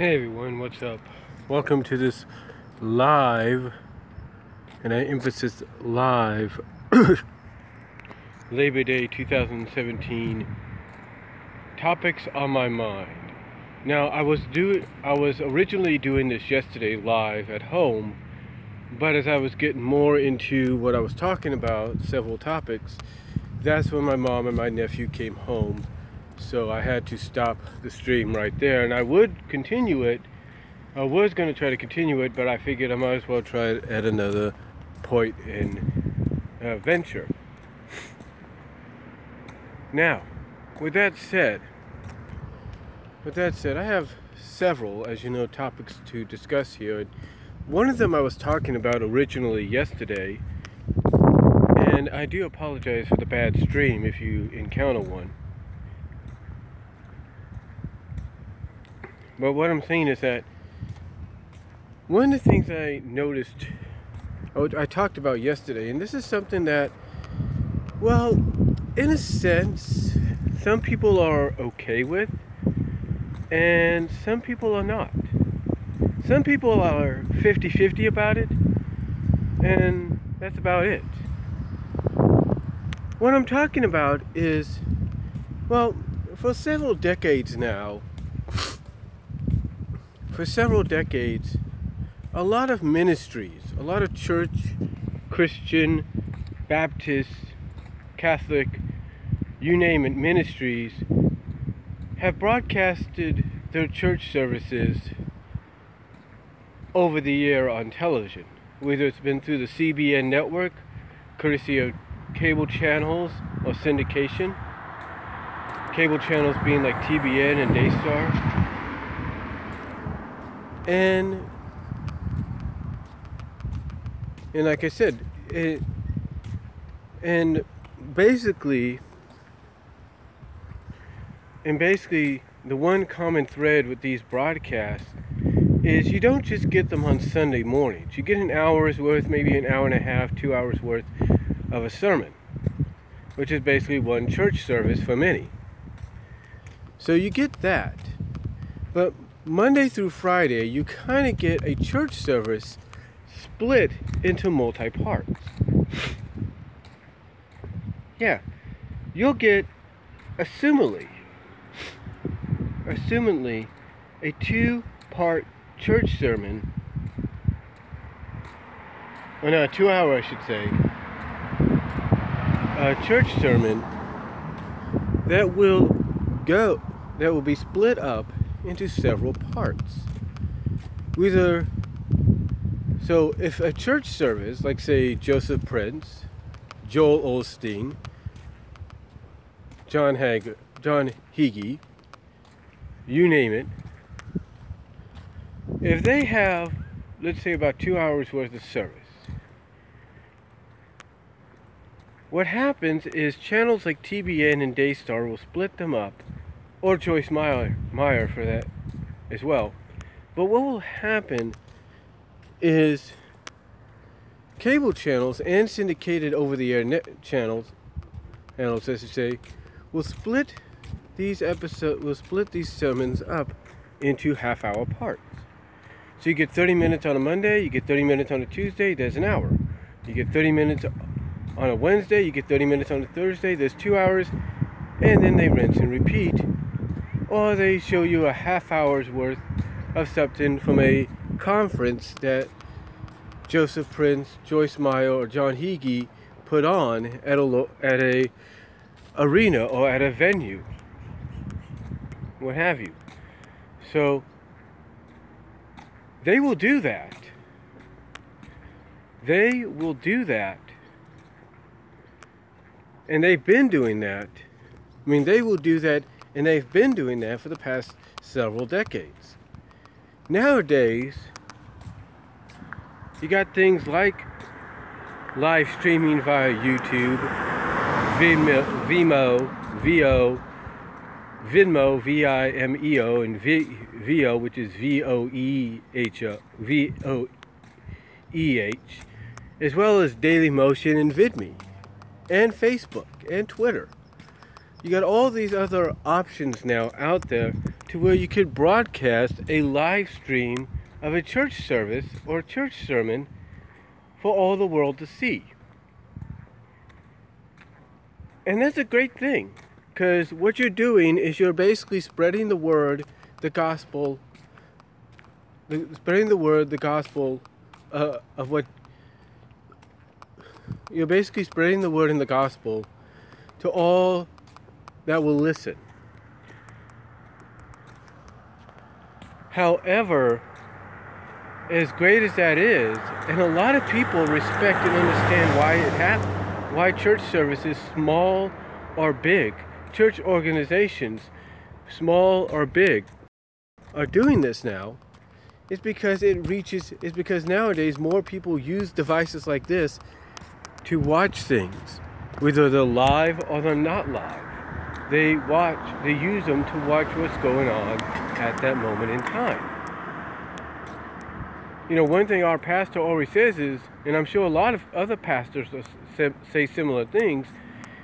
Hey everyone, what's up? Welcome to this live, and I emphasize live, Labor Day 2017 topics on my mind. Now, I was originally doing this yesterday live at home, but as I was getting more into what I was talking about, several topics, that's when my mom and my nephew came home. So I had to stop the stream right there, and I would continue it. I was going to try to continue it, but I figured I might as well try it at another point in venture. Now, with that said, I have several, as you know, topics to discuss here. One of them I was talking about originally yesterday, and I do apologize for the bad stream if you encounter one. But what I'm saying is that one of the things I noticed, I talked about yesterday, and this is something that, well, in a sense, some people are okay with, and some people are not. Some people are 50-50 about it, and that's about it. What I'm talking about is, well, for several decades, a lot of ministries, a lot of church, Christian, Baptist, Catholic, you name it, ministries have broadcasted their church services over the air on television, whether it's been through the CBN network, courtesy of cable channels or syndication, cable channels being like TBN and Daystar. And like I said, basically the one common thread with these broadcasts is you don't just get them on Sunday mornings. You get an hour's worth, maybe an hour and a half, 2 hours worth of a sermon, which is basically one church service for many. So you get that. But Monday through Friday, you kind of get a church service split into multi-parts. Yeah, you'll get, assumedly, a 2-part church sermon, or no, 2 hour, I should say, a church sermon that will be split up into several parts. So if a church service, like say Joseph Prince, Joel Osteen, John Hagee, you name it, if they have, let's say, about 2 hours worth of service, what happens is channels like TBN and Daystar will split them up, or Joyce Meyer for that as well. But what will happen is cable channels and syndicated over-the-air net channels, as I say, will split these sermons up into half-hour parts. So you get 30 minutes on a Monday, you get 30 minutes on a Tuesday, there's an hour. You get 30 minutes on a Wednesday, you get 30 minutes on a Thursday, there's 2 hours, and then they rinse and repeat. Or they show you a half hour's worth of something from a conference that Joseph Prince, Joyce Meyer, or John Hagee put on at a arena or at a venue, what have you. So they will do that. And they've been doing that. And they've been doing that for the past several decades. Nowadays, you got things like live streaming via YouTube, Vimeo, V-I-M-E-O, and Veo, which is V-O-E-H, as well as Dailymotion and VidMe, and Facebook, and Twitter. You got all these other options now out there to where you could broadcast a live stream of a church service or a church sermon for all the world to see. And that's a great thing, because what you're doing is you're basically spreading the word, the gospel, the gospel of what you're basically spreading the word in the gospel to all that will listen. However, as great as that is, and a lot of people respect and understand why it happened, why church services, small or big, church organizations, small or big, are doing this now, is because because nowadays more people use devices like this to watch things, whether they're live or they're not live. They use them to watch what's going on at that moment in time. You know, one thing our pastor always says is, and I'm sure a lot of other pastors say similar things,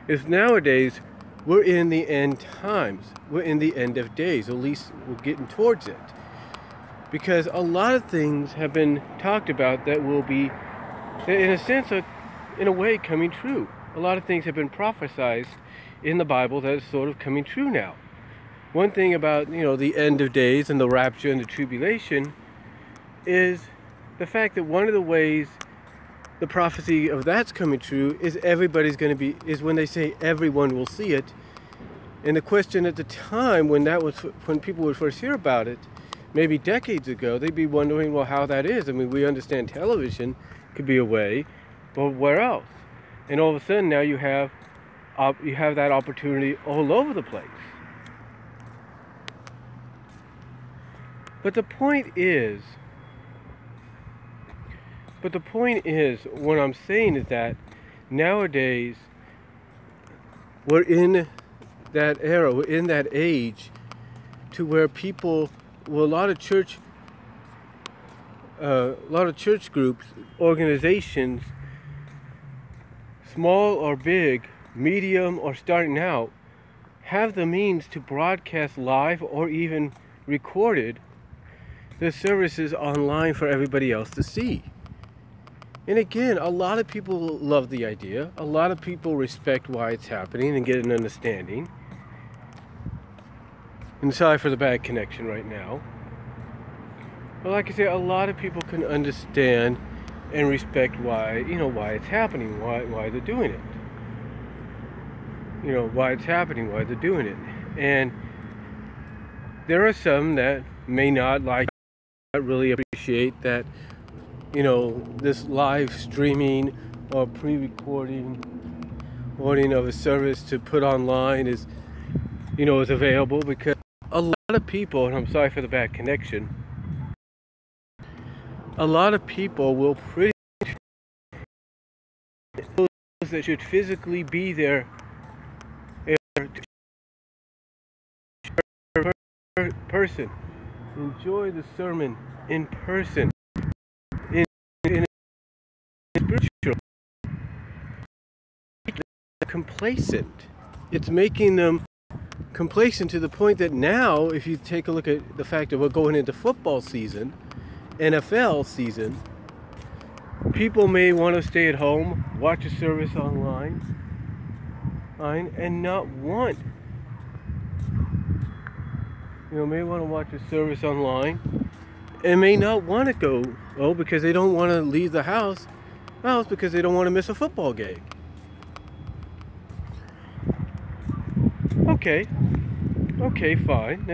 is nowadays we're in the end times. We're in the end of days. At least we're getting towards it. Because a lot of things have been talked about that will be, in a sense, in a way, coming true. A lot of things have been prophesied in the Bible that is sort of coming true now. One thing about, you know, the end of days and the rapture and the tribulation is the fact that one of the ways the prophecy of that's coming true is is when they say everyone will see it. And the question at the time when people would first hear about it, maybe decades ago, they'd be wondering, well, how that is. I mean, we understand television could be a way, but where else? And all of a sudden now you have that opportunity all over the place. But the point is, what I'm saying is that nowadays we're in that era, we're in that age to where people, well, a lot of church groups, organizations, small or big, medium or starting out, have the means to broadcast live or even recorded the services online for everybody else to see. And again, a lot of people love the idea. A lot of people respect why it's happening and get an understanding. And sorry for the bad connection right now. But like I say, a lot of people can understand and respect why it's happening, why they're doing it. You know, why it's happening, why they're doing it. And there are some that may not really appreciate that, you know, this live streaming or pre-recording of a service to put online is available, because a lot of people, and I'm sorry for the bad connection, a lot of people will pretty much, those that should physically be there person, enjoy the sermon in person, in spiritual, complacent. It's making them complacent to the point that now, if you take a look at the fact that we're going into football season, NFL season, people may want to stay at home, watch a service online, and not want, may want to watch a service online and may not want to go, because they don't want to leave the house. Well, it's because they don't want to miss a football game. Okay, fine.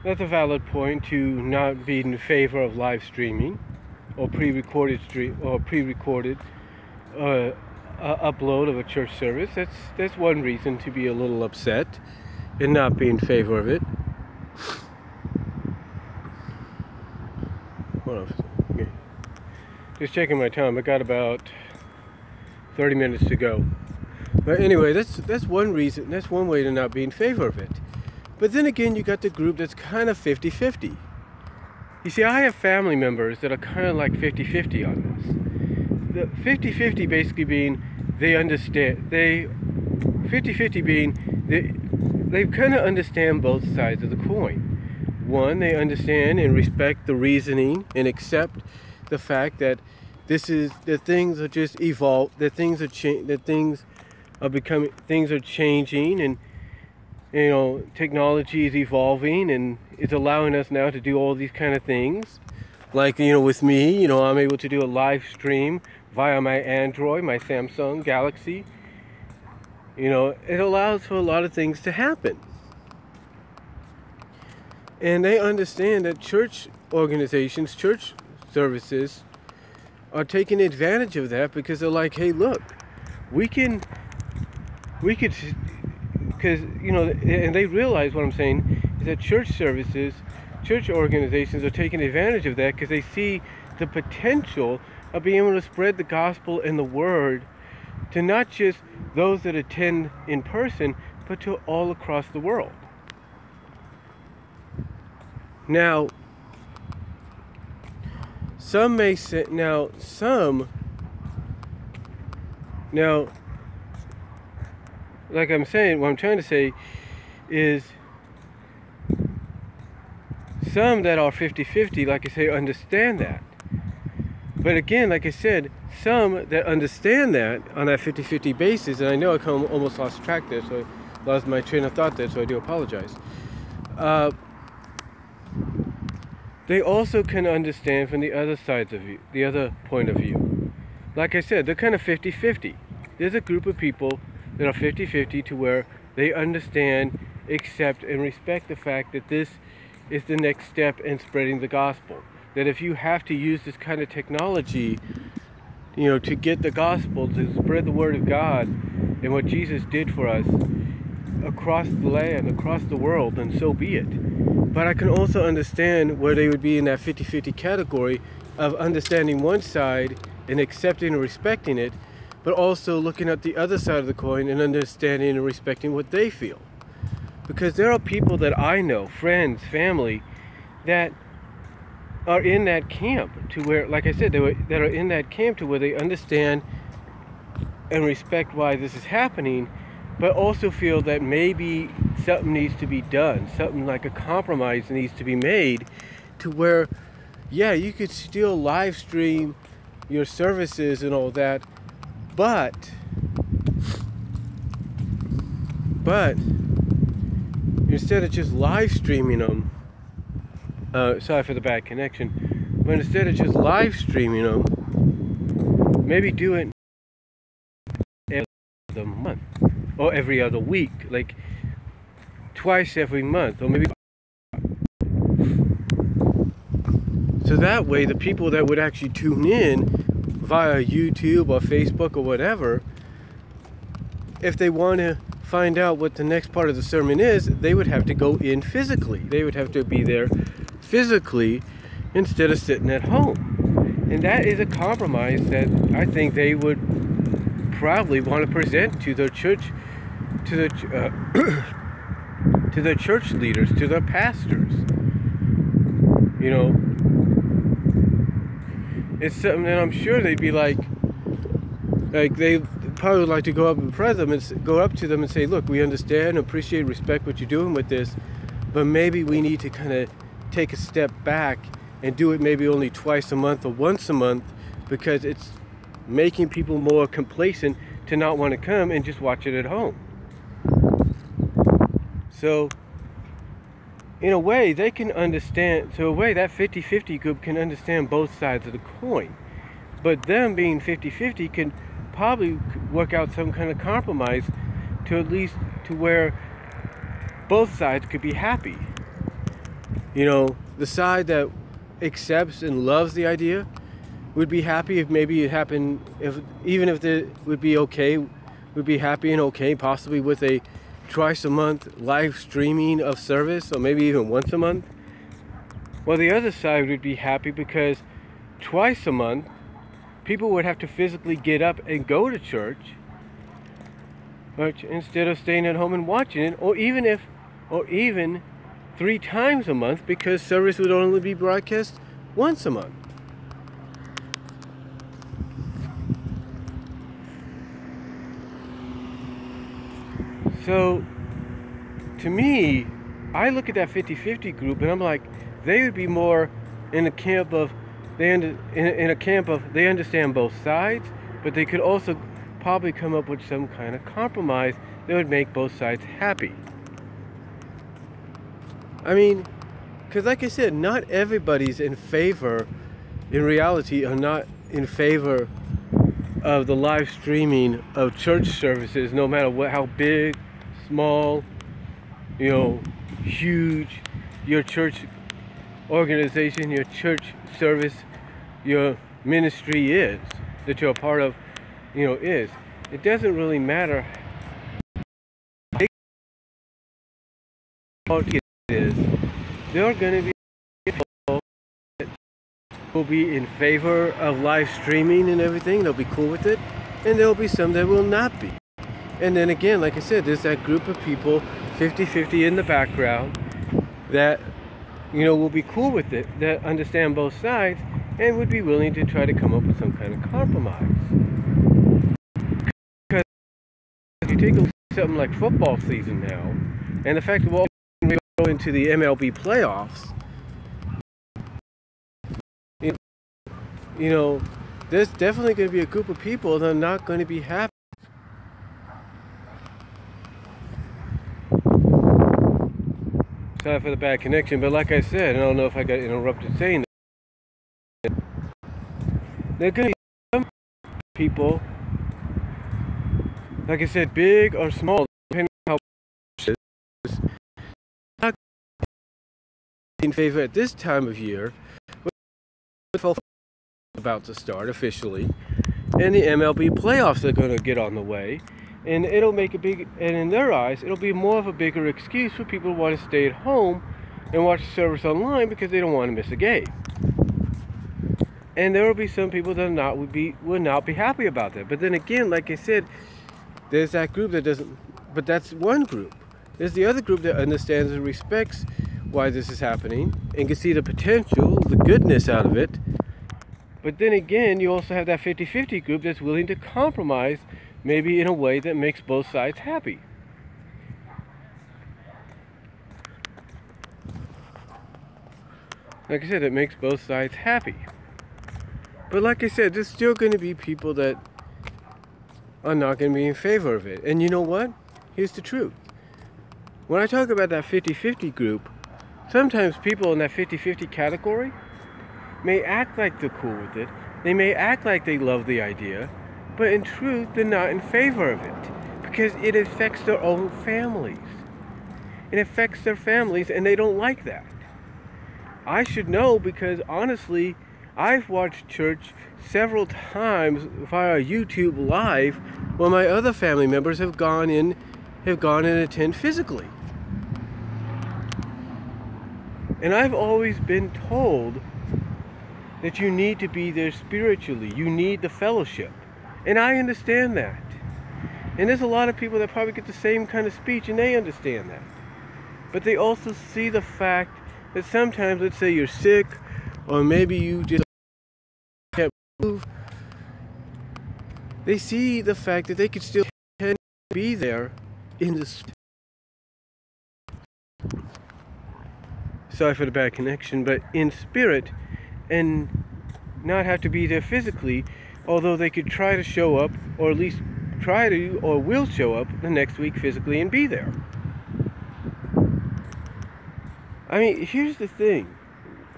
That's a valid point to not be in favor of live streaming or pre-recorded upload of a church service. That's one reason to be a little upset and not be in favor of it. Okay. Just checking my time. I got about 30 minutes to go. But anyway, that's one reason. That's one way to not be in favor of it. But then again, you got the group that's kind of 50-50. You see, I have family members that are kind of like 50-50 on this. The 50-50 basically being they understand. 50-50 being they kind of understand both sides of the coin. One, they understand and respect the reasoning and accept the fact that that things are just evolved, that things are things are changing, and technology is evolving and it's allowing us now to do all these kind of things. Like, with me, I'm able to do a live stream via my Android, my Samsung Galaxy. It allows for a lot of things to happen. And they understand that church organizations, church services are taking advantage of that, because they're like, hey, look, we could, because, and they realize what I'm saying is that church organizations are taking advantage of that, because they see the potential of being able to spread the gospel and the word to not just those that attend in person, but to all across the world. Now, some may say, like I'm saying, what I'm trying to say is, some that are 50-50, like I say, understand that. But again, like I said, some that understand that on that 50-50 basis, and I know I almost lost track there, so I lost my train of thought there, so I do apologize. They also can understand from the other sides of view, the other point of view. Like I said, they're kind of 50-50. There's a group of people that are 50-50 to where they understand, accept, and respect the fact that this is the next step in spreading the gospel. That if you have to use this kind of technology, to get the gospel, to spread the word of God and what Jesus did for us across the land, across the world, then so be it. But I can also understand where they would be in that 50-50 category of understanding one side and accepting and respecting it, but also looking at the other side of the coin and understanding and respecting what they feel. Because there are people that I know, friends, family, that are in that camp to where, like I said, that are in that camp to where they understand and respect why this is happening, but also feel that maybe something needs to be done, something like a compromise needs to be made, to where, yeah, you could still live stream your services and all that, but instead of just live streaming them, sorry for the bad connection, but instead of just live streaming them, maybe do it every other month or every other week, like twice every month, or maybe. So that way the people that would actually tune in via YouTube or Facebook or whatever, if they want to find out what the next part of the sermon is, they would have to go in physically. They would have to be there physically instead of sitting at home. And that is a compromise that I think they would probably want to present to their church, to their church leaders, to their pastors. It's something that I'm sure they'd be like they probably would like to go up and go up to them and say, look, we understand, appreciate, respect what you're doing with this, but maybe we need to kind of take a step back and do it maybe only twice a month or once a month, because it's making people more complacent to not want to come and just watch it at home. So in a way they can understand, so in a way that 50-50 group can understand both sides of the coin, but them being 50-50 can probably work out some kind of compromise to at least to where both sides could be happy. The side that accepts and loves the idea would be happy if maybe it happened, even if it would be okay, would be happy and okay possibly with a twice a month live streaming of service, or maybe even once a month. Well, the other side would be happy because twice a month people would have to physically get up and go to church, but instead of staying at home and watching it, or even 3 times a month, because service would only be broadcast once a month. So to me, I look at that 50-50 group and I'm like, they would be more in a camp of they understand both sides, but they could also probably come up with some kind of compromise that would make both sides happy. I mean, because like I said, not everybody's in favor, in reality, are not in favor of the live streaming of church services, no matter what, how big, small, huge your church organization, your church service, your ministry is, that you're a part of, is. It doesn't really matter how big it is. There are going to be people that will be in favor of live streaming and everything. They'll be cool with it. And there will be some that will not be. And then again, like I said, there's that group of people, 50-50 in the background, that will be cool with it, that understand both sides, and would be willing to try to come up with some kind of compromise. Because if you take a look at something like football season now, and the fact that we're all going to go into the MLB playoffs, there's definitely going to be a group of people that are not going to be happy. Sorry for the bad connection, but like I said, I don't know if I got interrupted saying that. There are going to be some people, like I said, big or small, depending on how it is, not in favor at this time of year, but about to start officially, and the MLB playoffs are going to get on the way. And it'll make and in their eyes, it'll be more of a bigger excuse for people who want to stay at home and watch the service online because they don't want to miss a game. And there will be some people that will not be happy about that. But then again, like I said, there's that group that doesn't, but that's one group. There's the other group that understands and respects why this is happening and can see the potential, the goodness out of it. But then again, you also have that 50-50 group that's willing to compromise, maybe in a way that makes both sides happy. Like I said, it makes both sides happy. But like I said, there's still going to be people that are not going to be in favor of it. And you know what? Here's the truth. When I talk about that 50-50 group, sometimes people in that 50-50 category may act like they're cool with it. They may act like they love the idea, but in truth, they're not in favor of it because it affects their own families. It affects their families, and they don't like that. I should know because, honestly, I've watched church several times via YouTube Live when my other family members have gone in and attend physically. And I've always been told that you need to be there spiritually. You need the fellowship. And I understand that. And there's a lot of people that probably get the same kind of speech and they understand that. But they also see the fact that sometimes, let's say you're sick, or maybe you just can't move. They see the fact that they could still be there in the spirit. Sorry for the bad connection, but in spirit, and not have to be there physically, although they could try to show up, or at least try to, or will show up the next week physically and be there. I mean, here's the thing.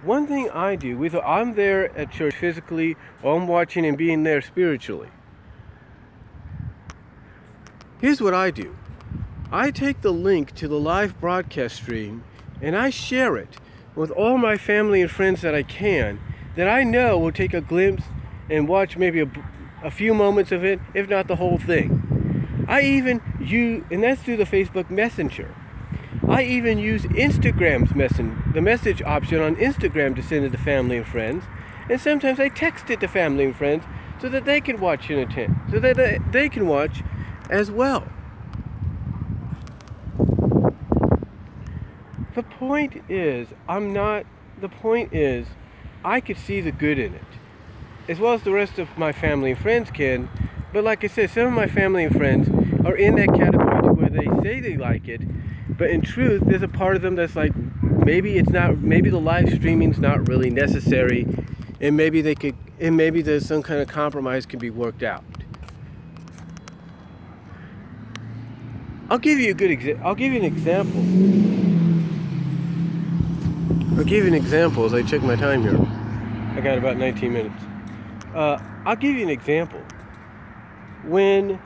One thing I do, whether I'm there at church physically or I'm watching and being there spiritually, here's what I do. I take the link to the live broadcast stream and I share it with all my family and friends that I can, that I know will take a glimpse and watch maybe a few moments of it, if not the whole thing. I even use, and that's through the Facebook Messenger. I even use Instagram's the message option on Instagram to send it to family and friends. And sometimes I text it to family and friends so that they can watch and attend, so that they can watch as well. The point is, I could see the good in it, as well as the rest of my family and friends can. But like I said, some of my family and friends are in that category to where they say they like it, But in truth, there's a part of them that's like, maybe the live streaming's not really necessary, and maybe there's some kind of compromise can be worked out. I'll give you an example. I'll give you an example as I check my time here. I got about 19 minutes. I'll give you an example. When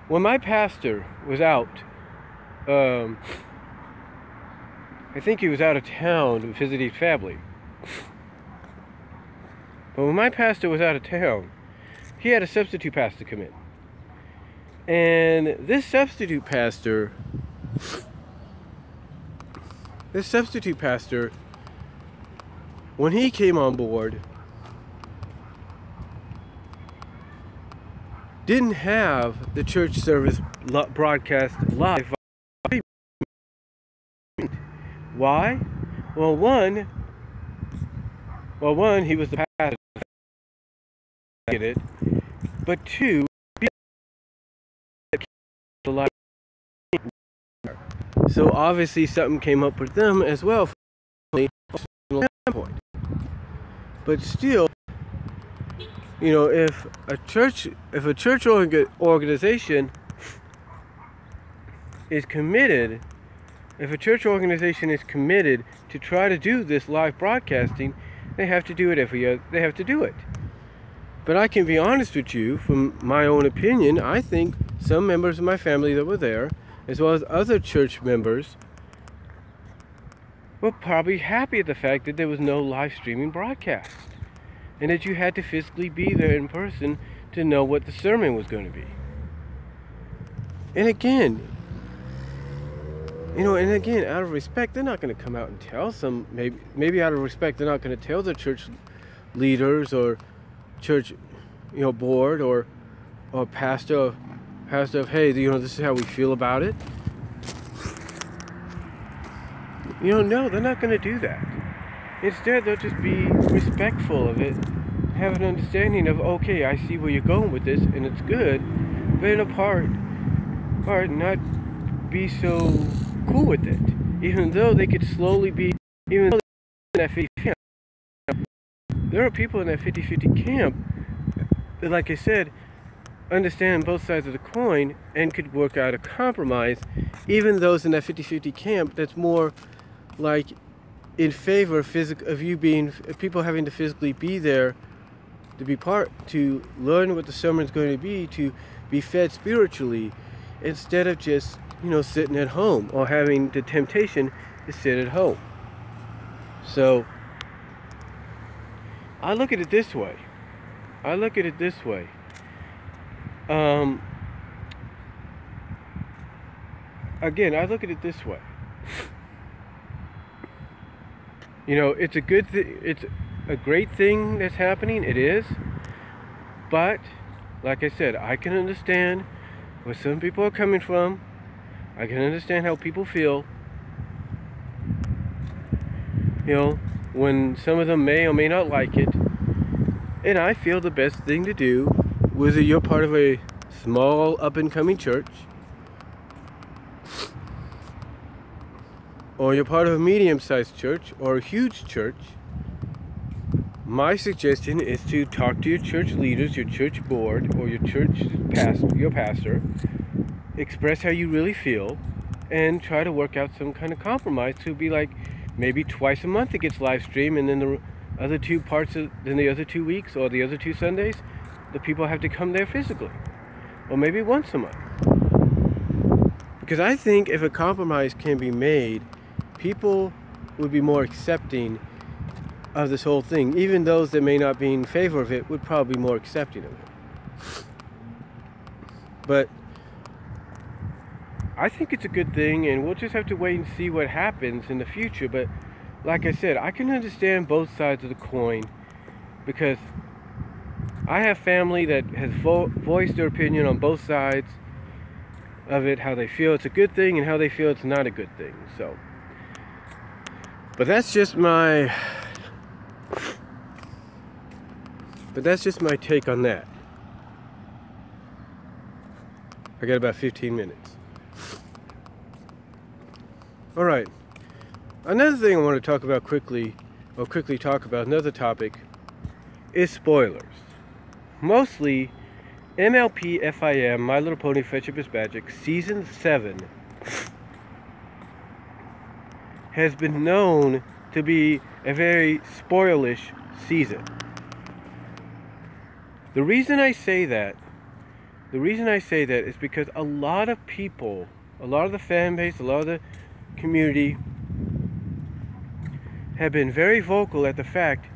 my pastor was out, I think he was out of town visiting family. But when my pastor was out of town, he had a substitute pastor come in. And this substitute pastor, when he came on board, didn't have the church service broadcast live. Why? Well, one, he was the pastor, but two, so obviously something came up with them as well from a personal standpoint. But still, you know, if a church organization is committed, to try to do this live broadcasting, they have to do it. But I can be honest with you, from my own opinion, I think some members of my family that were there, as well as other church members, were probably happy at the fact that there was no live streaming broadcast, and that you had to physically be there in person to know what the sermon was going to be. And again, out of respect, they're not going to come out and tell maybe out of respect, they're not going to tell the church leaders or church, board or pastor of, hey, this is how we feel about it. No, they're not going to do that. Instead, they'll just be respectful of it, have an understanding of, okay, I see where you're going with this, and it's good, but in a part not be so cool with it, even though they could slowly be, even though in that 50 camp, there are people in that 50-50 camp that, like I said, understand both sides of the coin and could work out a compromise. Even those in that 50-50 camp that's more like in favor of people having to physically be there to learn what the sermon's going to be fed spiritually, instead of just sitting at home or having the temptation to sit at home. So I look at it this way. Again, I look at it this way. It's a good thing. It's a great thing that's happening. It is. But, like I said, I can understand where some people are coming from. I can understand how people feel. When some of them may or may not like it. And I feel the best thing to do, whether you're part of a small up-and-coming church, or you're part of a medium-sized church or a huge church, my suggestion is to talk to your church leaders, your church board, or your pastor, express how you really feel, and try to work out some kind of compromise to be like, maybe twice a month it gets live streamed, and then the other 2 weeks or the other 2 Sundays, the people have to come there physically, or maybe once a month. Because I think if a compromise can be made, people would be more accepting of this whole thing. Even those that may not be in favor of it would probably be more accepting of it. But I think it's a good thing, and we'll just have to wait and see what happens in the future. But like I said, I can understand both sides of the coin, because I have family that has voiced their opinion on both sides of it, how they feel it's a good thing and how they feel it's not a good thing. So, but that's just my take on that. I got about 15 minutes. Alright, another thing I want to talk about quickly talk about, another topic, is spoilers. Mostly, MLP FIM, My Little Pony Friendship is Magic, Season 7 has been known to be a very spoilish season. The reason I say that is because a lot of people, a lot of the fan base, a lot of the community have been very vocal at the fact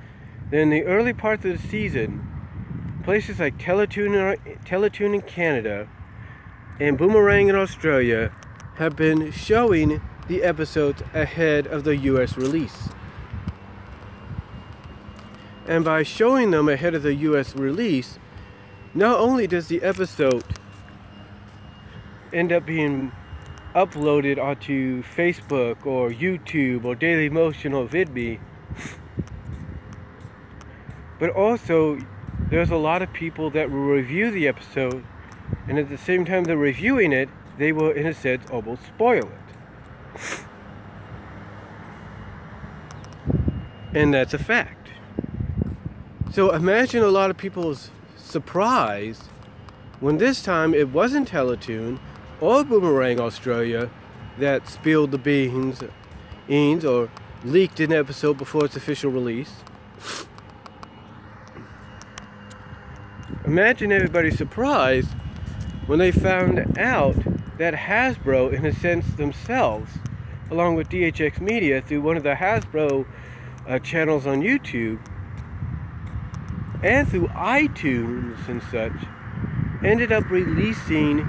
that in the early parts of the season, places like Teletoon in Canada and Boomerang in Australia have been showing the episodes ahead of the US release. And by showing them ahead of the US release, not only does the episode end up being uploaded onto Facebook or YouTube or Dailymotion or VidMe, but also there's a lot of people that will review the episode, and at the same time they're reviewing it, they will in a sense almost spoil it. And that's a fact. So imagine a lot of people's surprise when this time it wasn't Teletoon or Boomerang Australia that spilled the beans or leaked an episode before its official release. Imagine everybody's surprise when they found out that Hasbro, in a sense themselves, along with DHX Media through one of the Hasbro channels on YouTube and through iTunes and such, ended up releasing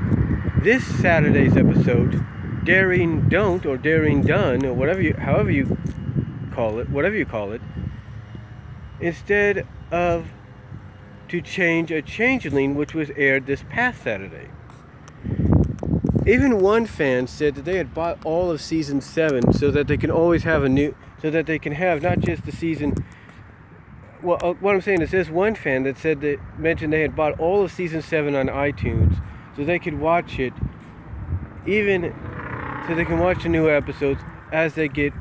this Saturday's episode, Daring Don't or Daring Done or however you call it, instead of To Change a Changeling, which was aired this past Saturday. Even one fan said that they had bought all of season 7 so that they can always have so that they can have not just the season. Well, what I'm saying is, there's one fan that mentioned they had bought all of season 7 on iTunes so they could watch it, so they can watch the new episodes as they get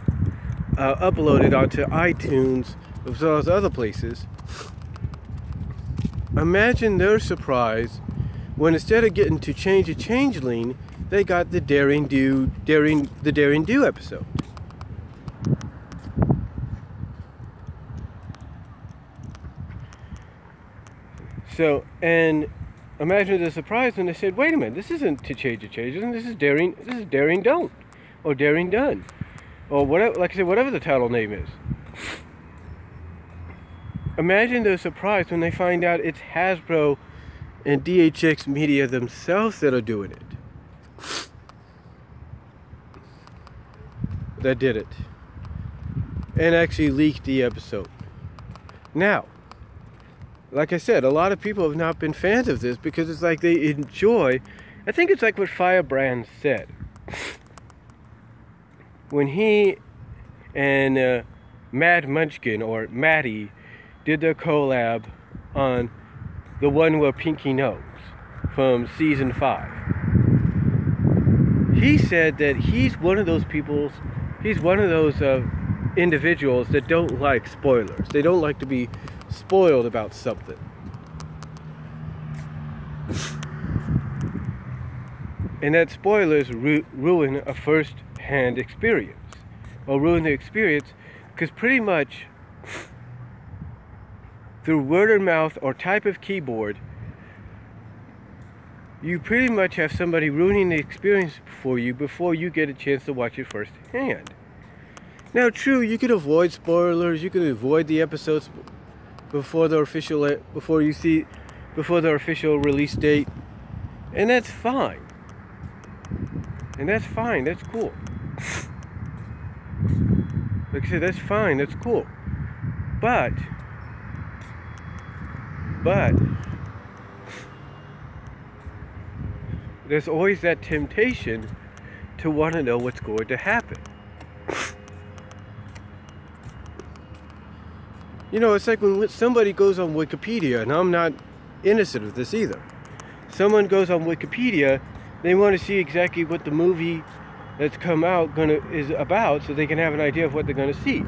uploaded onto iTunes as well as other places. Imagine their surprise when instead of getting To Change a Changeling, they got the Daring Do episode. So, and imagine the surprise when they said, "Wait a minute, this isn't To Change a Changeling, this is Daring Don't or Daring Done or whatever." Like I said, whatever the title name is. Imagine the surprise when they find out it's Hasbro and DHX Media themselves that are doing it. That did it. And actually leaked the episode. Now, like I said, a lot of people have not been fans of this because it's like they enjoy, I think it's like what Firebrand said. When he and Mad Munchkin or Maddie did their collab on The One Where Pinky Knows from season 5. He said that he's one of those individuals that don't like spoilers. They don't like to be spoiled about something. And that spoilers ruin a first-hand experience. Or ruin the experience because pretty much through word of mouth or type of keyboard, you pretty much have somebody ruining the experience for you before you get a chance to watch it firsthand. Now, true, you could avoid spoilers, you could avoid the episodes before the official release date, and that's fine. That's cool. Like I said, that's fine, that's cool. But there's always that temptation to want to know what's going to happen. You know, it's like when somebody goes on Wikipedia, and I'm not innocent of this either. Someone goes on Wikipedia, they want to see exactly what the movie that's come out is about, so they can have an idea of what they're gonna see.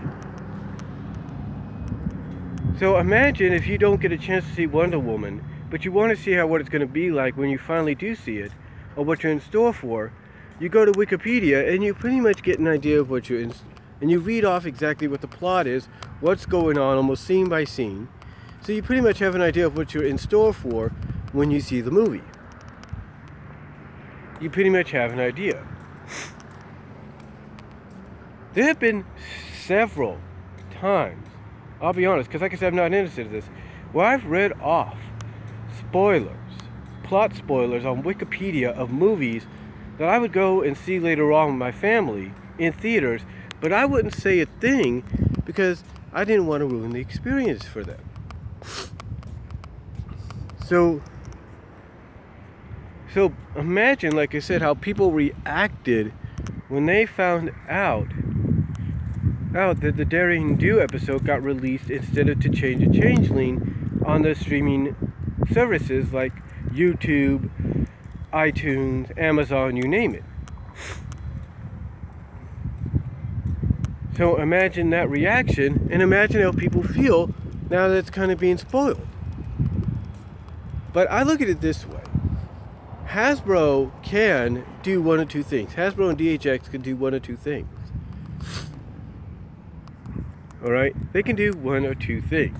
So imagine if you don't get a chance to see Wonder Woman, but you want to see what it's going to be like when you finally do see it, or what you're in store for. You go to Wikipedia and you pretty much get an idea of what you're in, and you read off exactly what the plot is, what's going on, almost scene by scene. So you pretty much have an idea of what you're in store for when you see the movie. You pretty much have an idea. There have been several times, I'll be honest, because like I said, I'm not interested in this, where I've read off spoilers, plot spoilers on Wikipedia of movies that I would go and see later on with my family in theaters, but I wouldn't say a thing because I didn't want to ruin the experience for them. So imagine, like I said, how people reacted when they found out that the Daring Do episode got released instead of To Change a Changeling on the streaming services like YouTube, iTunes, Amazon, you name it. So imagine that reaction, and imagine how people feel now that it's kind of being spoiled. But I look at it this way. Hasbro can do one of two things. Hasbro and DHX can do one of two things. Alright? They can do one or two things.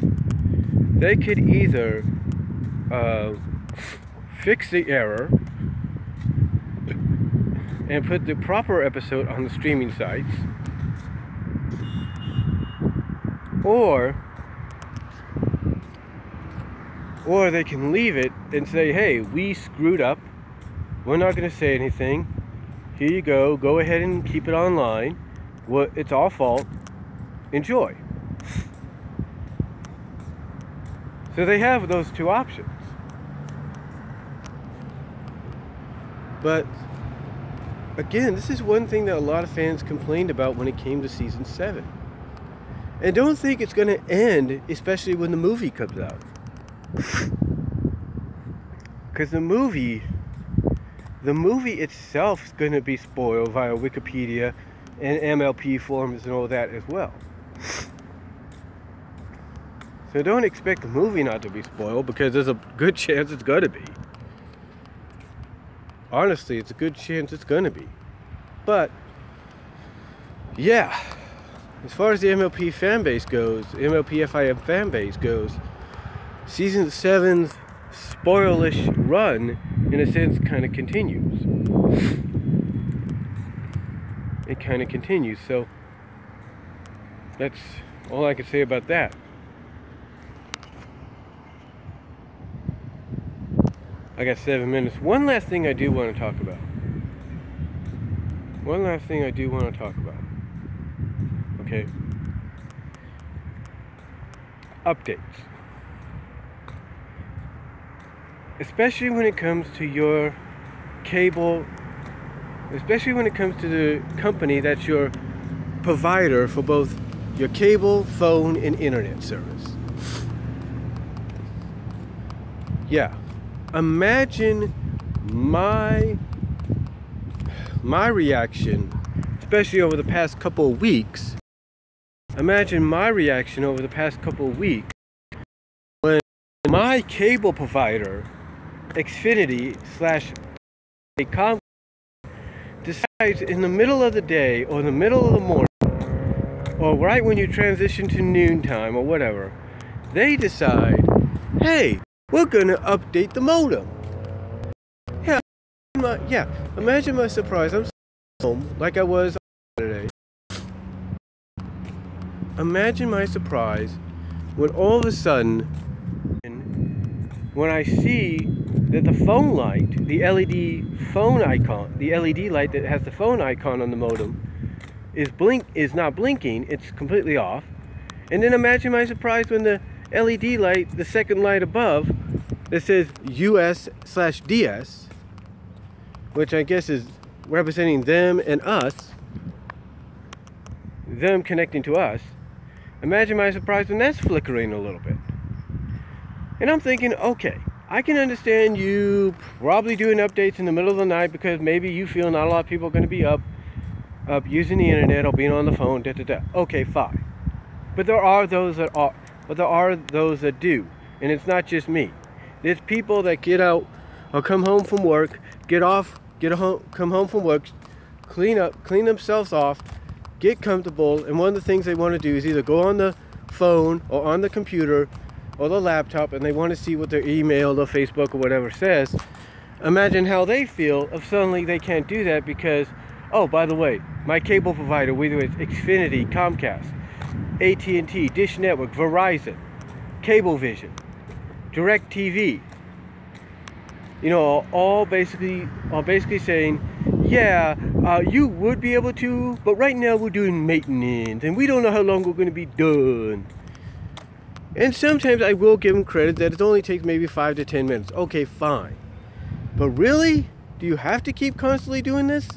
They could either fix the error and put the proper episode on the streaming sites, or they can leave it and say, hey, we screwed up, we're not going to say anything, here you go ahead and keep it online, well, it's our fault, enjoy. So they have those two options. But again, this is one thing that a lot of fans complained about when it came to season 7. And don't think it's going to end, especially when the movie comes out. Because the movie itself is going to be spoiled via Wikipedia and MLP forums and all that as well. So don't expect the movie not to be spoiled, because there's a good chance it's going to be. Honestly, it's a good chance it's going to be. But yeah, as far as the MLP fan base goes, MLP FIM fan base goes, season 7's spoilish run, in a sense, kind of continues. It kind of continues, so that's all I can say about that. I got 7 minutes. One last thing I do want to talk about. Okay. Updates. Especially when it comes to your cable, especially when it comes to the company that's your provider for both your cable, phone, and internet service. Yeah. Imagine my reaction, especially over the past couple of weeks. Imagine my reaction over the past couple of weeks when my cable provider, Xfinity / decides in the middle of the day or in the middle of the morning or right when you transition to noontime or whatever, they decide, hey, we're gonna update the modem. Yeah, imagine my surprise. I'm home like I was today. Imagine my surprise when all of a sudden, when I see that the phone light, the LED phone icon, the LED light that has the phone icon on the modem is not blinking, it's completely off. And then imagine my surprise when the LED light, the second light above, that says US/DS, which I guess is representing them and us, them connecting to us. Imagine my surprise when that's flickering a little bit. And I'm thinking, okay, I can understand you probably doing updates in the middle of the night because maybe you feel not a lot of people are going to be up using the internet or being on the phone. Okay, fine. But there are those that do, and it's not just me. There's people that get out or come home from work, come home from work, clean themselves off, get comfortable, and one of the things they want to do is either go on the phone or on the computer or the laptop, and they want to see what their email or Facebook or whatever says. Imagine how they feel if suddenly they can't do that because, oh, by the way, my cable provider, whether it's Xfinity, Comcast, AT&T, Dish Network, Verizon, Cablevision, DirecTV, you know, all basically saying, yeah, you would be able to, but right now we're doing maintenance and we don't know how long we're going to be done. And sometimes I will give them credit that it only takes maybe 5 to 10 minutes. Okay, fine. But really? Do you have to keep constantly doing this?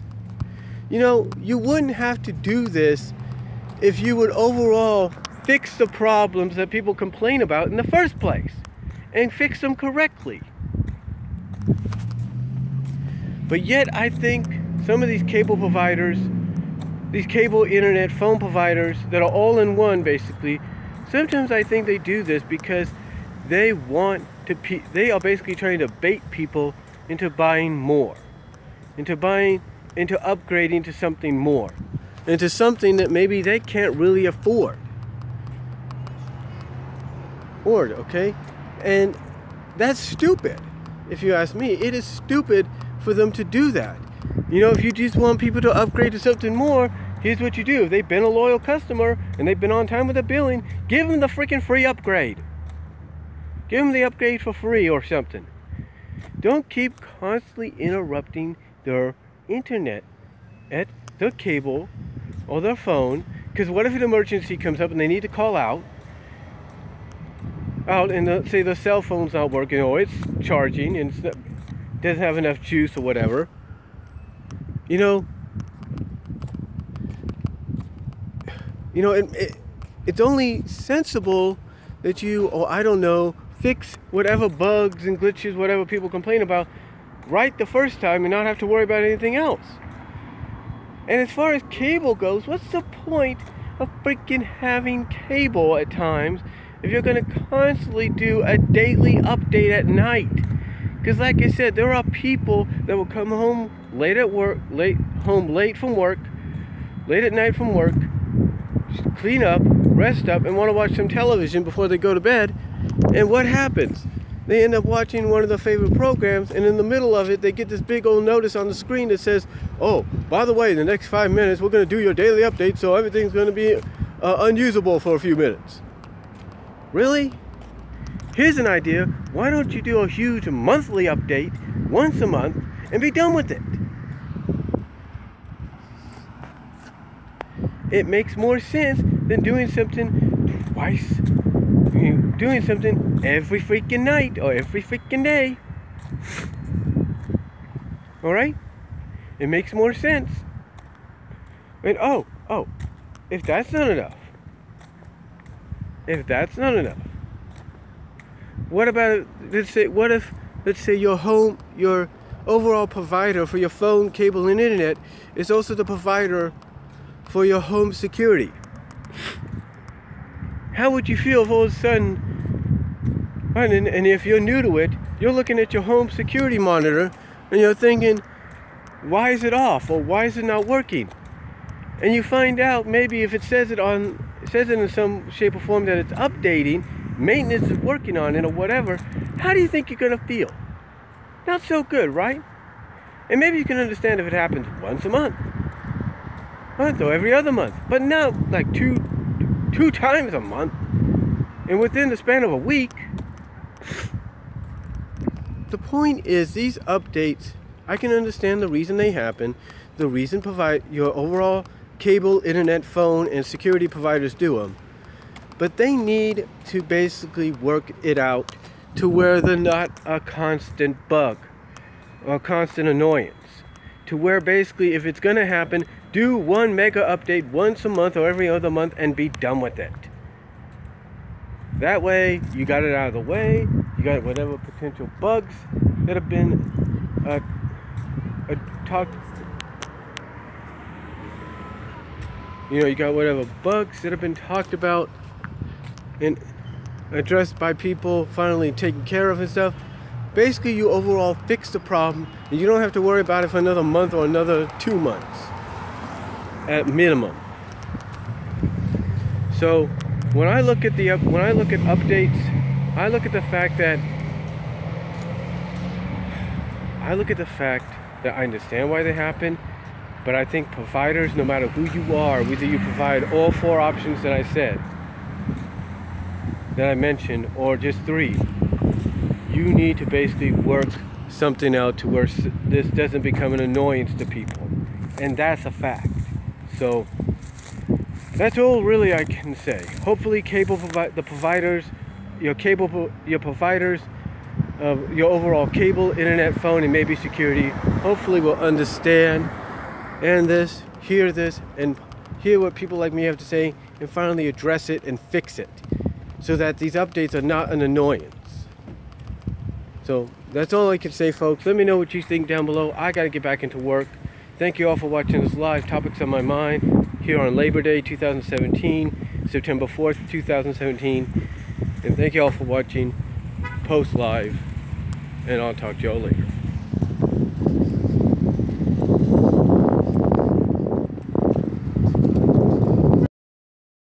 You know, you wouldn't have to do this if you would overall fix the problems that people complain about in the first place and fix them correctly. But yet I think some of these cable providers, these cable internet phone providers that are all in one basically, sometimes I think they do this because they are basically trying to bait people into buying more, into upgrading to something more, into something that maybe they can't really afford. Okay? And that's stupid. If you ask me, it is stupid for them to do that. You know, if you just want people to upgrade to something more, here's what you do. If they've been a loyal customer and they've been on time with the billing, give them the freaking free upgrade. Give them the upgrade for free or something. Don't keep constantly interrupting their internet at their cable or their phone, because what if an emergency comes up and they need to call out and say the cell phone's not working or it's charging and doesn't have enough juice or whatever. You know, it's only sensible that you, or I don't know, fix whatever bugs and glitches, whatever people complain about, right the first time and not have to worry about anything else. And as far as cable goes, what's the point of freaking having cable at times if you're going to constantly do a daily update at night? Because like I said, there are people that will come home late from work, late at night from work, clean up, rest up, and want to watch some television before they go to bed. And what happens? They end up watching one of their favorite programs, and in the middle of it, they get this big old notice on the screen that says, oh, by the way, in the next 5 minutes, we're going to do your daily update, so everything's going to be unusable for a few minutes. Really? Here's an idea. Why don't you do a huge monthly update once a month and be done with it? It makes more sense than doing something twice. Doing something every freaking night or every freaking day. Alright? It makes more sense. And if that's not enough. What about, let's say your overall provider for your phone, cable, and internet is also the provider for your home security. How would you feel if all of a sudden, and if you're new to it, you're looking at your home security monitor and you're thinking, why is it off, or why is it not working? And you find out maybe if it says it in some shape or form that it's updating, maintenance is working on it or whatever, how do you think you're going to feel? Not so good, right? And maybe you can understand if it happens once a month or every other month, but not like two times a month and within the span of a week. The point is, these updates, I can understand the reason they happen, the reason your overall cable, internet, phone, and security providers do them. But they need to basically work it out to where they're not a constant bug or constant annoyance. To where basically, if it's going to happen, do one mega update once a month or every other month and be done with it. That way, you got it out of the way, you You got whatever potential bugs that have been talked. You know, you got whatever bugs that have been talked about and addressed by people, finally taken care of and stuff. Basically, you overall fix the problem, and you don't have to worry about it for another month or another 2 months at minimum. So when I look at updates, I look at the fact that I understand why they happen, but I think providers, no matter who you are, whether you provide all 4 options that I said, that I mentioned, or just 3, you need to basically work something out to where this doesn't become an annoyance to people, and that's a fact. So that's all really I can say. Hopefully, your providers of your overall cable, internet, phone, and maybe security, hopefully will understand and hear this, and hear what people like me have to say, and finally address it and fix it, so that these updates are not an annoyance. So that's all I can say, folks. Let me know what you think down below. I gotta get back into work. Thank you all for watching this live Topics on My Mind here on Labor Day 2017, September 4th, 2017. And thank you all for watching Post Live, and I'll talk to y'all later.